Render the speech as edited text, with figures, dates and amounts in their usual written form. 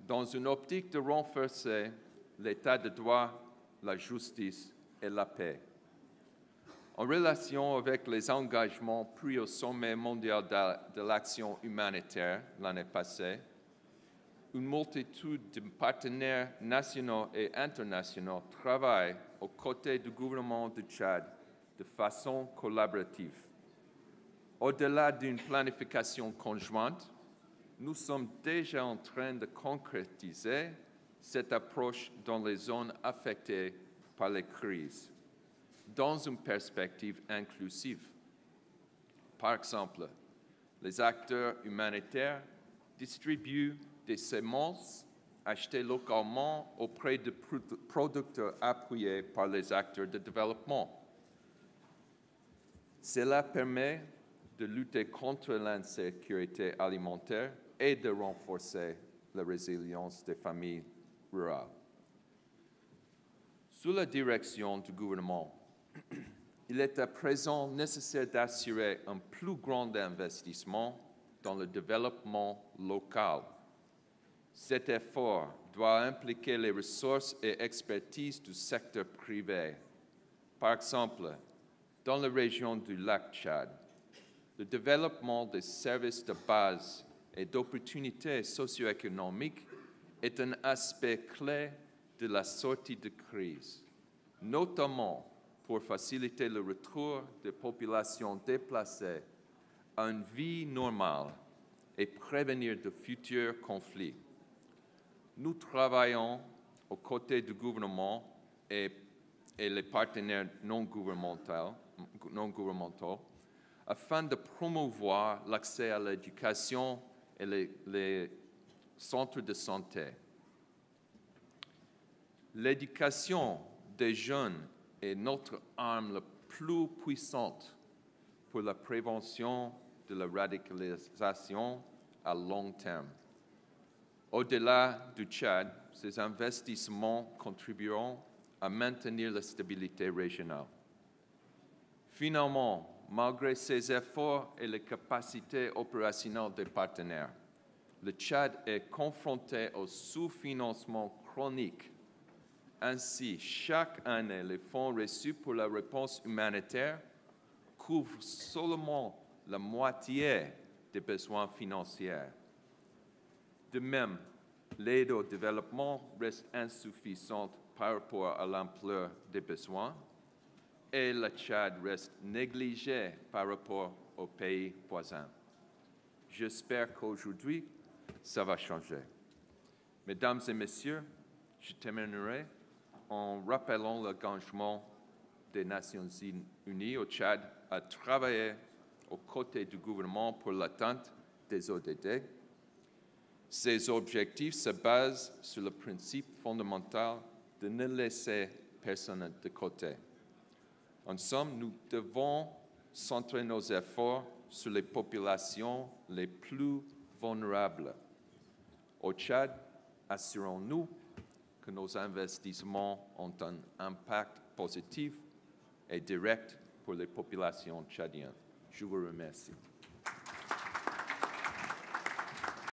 dans une optique de renforcer l'état de droit, la justice et la paix. En relation avec les engagements pris au sommet mondial de l'action humanitaire l'année passée, une multitude de partenaires nationaux et internationaux travaillent aux côtés du gouvernement du Tchad de façon collaborative. Au-delà d'une planification conjointe, nous sommes déjà en train de concrétiser cette approche dans les zones affectées par les crises, dans une perspective inclusive. Par exemple, les acteurs humanitaires distribuent des semences achetées localement auprès de producteurs appuyés par les acteurs de développement. Cela permet de lutter contre l'insécurité alimentaire et de renforcer la résilience des familles rurales. Sous la direction du gouvernement, il est à présent nécessaire d'assurer un plus grand investissement dans le développement local. Cet effort doit impliquer les ressources et expertises du secteur privé. Par exemple, dans la région du lac Tchad, le développement des services de base et d'opportunités socio-économiques est un aspect clé de la sortie de crise, notamment pour faciliter le retour des populations déplacées à une vie normale et prévenir de futurs conflits. Nous travaillons aux côtés du gouvernement et les partenaires non gouvernementaux afin de promouvoir l'accès à l'éducation et les centres de santé. L'éducation des jeunes est notre arme la plus puissante pour la prévention de la radicalisation à long terme. Au-delà du Tchad, ces investissements contribueront à maintenir la stabilité régionale. Finalement, malgré ces efforts et les capacités opérationnelles des partenaires, le Tchad est confronté au sous-financement chronique. Ainsi, chaque année, les fonds reçus pour la réponse humanitaire couvrent seulement la moitié des besoins financiers. De même, l'aide au développement reste insuffisante par rapport à l'ampleur des besoins et le Tchad reste négligé par rapport aux pays voisins. J'espère qu'aujourd'hui, ça va changer. Mesdames et messieurs, je terminerai en rappelant l'engagement des Nations Unies au Tchad à travailler aux côtés du gouvernement pour l'atteinte des ODD. Ces objectifs se basent sur le principe fondamental de ne laisser personne de côté. En somme, nous devons centrer nos efforts sur les populations les plus vulnérables. Au Tchad, assurons-nous que nos investissements ont un impact positif et direct pour les populations tchadiennes. Je vous remercie.